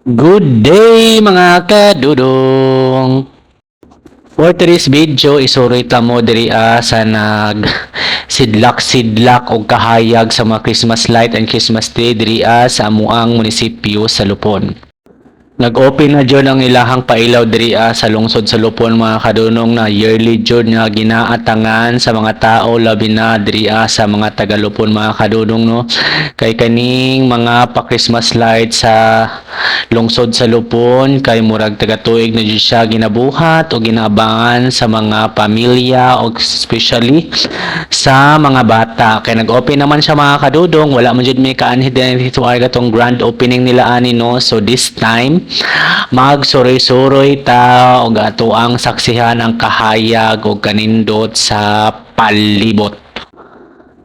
Good day mga kadudong! For today's video, isuroy ta mo diri sa sidlak-sidlak o kahayag sa mga Christmas light and Christmas tree diri sa amuang munisipyo sa Lupon. Nag-open na dyan ang ilahang pailaw diri sa lungsod sa Lupon mga kadunong na yearly jud nga ginaatangan sa mga tao labi na diri sa mga taga Lupon mga kadunong no. Kay kaning mga pa Christmas light sa lungsod sa Lupon kay murag taga-tuig na jud siya ginabuhat o ginaabangan sa mga pamilya o especially sa mga bata. Kay nag-open naman siya mga kadudong, wala man jud may kaanhid dito katong grand opening nila ani no. So this time magsuroy-suroy ta og ato ang saksihan ang kahayag o kanindot sa palibot.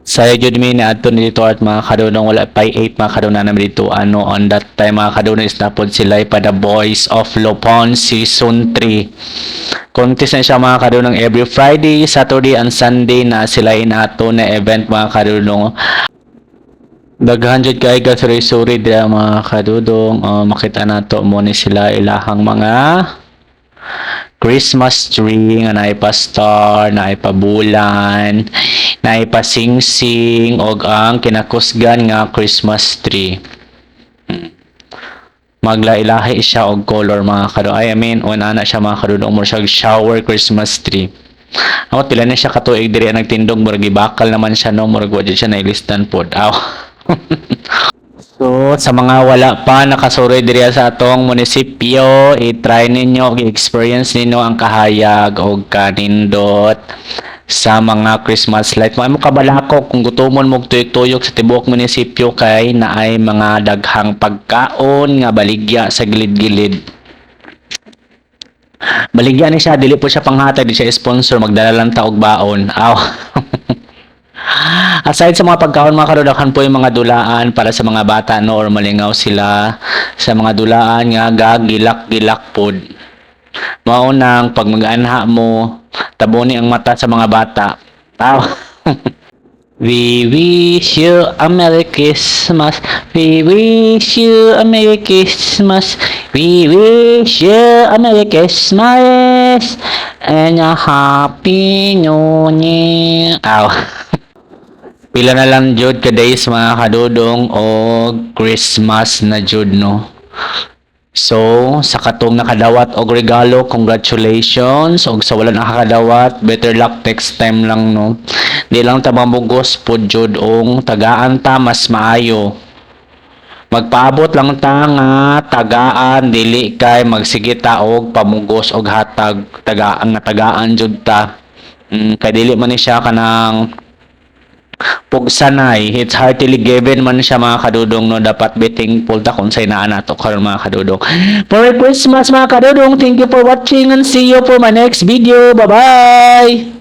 Saya jud mi na adto dito at mga kadunong wala pa 8 mga kadunong namin dito on that time mga kadunong is napod sila pa The Voice of Lupon Season 3. Contest na siya mga kadunong every Friday, Saturday and Sunday na sila inato na event mga kadunong. Daghan jud kay gasuri-suri dira mga kadudong. Makita nato mo ni sila ilahang mga Christmas tree nga naay pa star, naay pa bulan, naay pa sing-sing og ang kinakusgan nga Christmas tree. Maglailahi siya og color mga kadudong. I mean, una na siya mga kadudong mo siya shower Christmas tree. Ako pila na siya katuig diri nagtindog murag gibakal naman siya no, murag wa siya nailistan pod. Aw. So, sa mga wala pa nakasuroy diri sa atong munisipyo, i-try ninyo, i-experience ninyo ang kahayag o kanindot sa mga Christmas light. Mo kabalako kung gutomon mo tuyok-tuyok sa tibuok munisipyo kay naay mga daghang pagkaon nga baligya sa gilid-gilid. Baligya ni siya, dili po siya panghatag, di siya sponsor, magdala lang ta og baon. Aw. Aside sa mga pagkaon mga kadudakhan po yung mga dulaan para sa mga bata no or malingaw sila sa mga dulaan nga gagilak-gilak pod. Maunang pag mag-anha mo taboni ang mata sa mga bata. Taw. We wish you a Merry Christmas. We wish you a Merry Christmas. We wish you a Merry Christmas and a Happy New Year. Aw. Pila na lang jud ka days mga kadudong o Christmas na jud no. So, sa katong nakadawat og regalo, congratulations. Og sa wala nakakadawat, better luck next time lang no. Di lang ta mamugos pod jud ong tagaan ta mas maayo. Magpaabot lang ta nga tagaan dili kay magsige ta og pamugos og hatag tagaan nga tagaan jud ta. Kay dili man ni siya kanang pugsanay, it's heartily given man siya mga kadudong no, dapat biting pulta kung say naa nato karon mga kadudong. Merry Christmas mga kadudong, thank you for watching and see you for my next video, bye bye.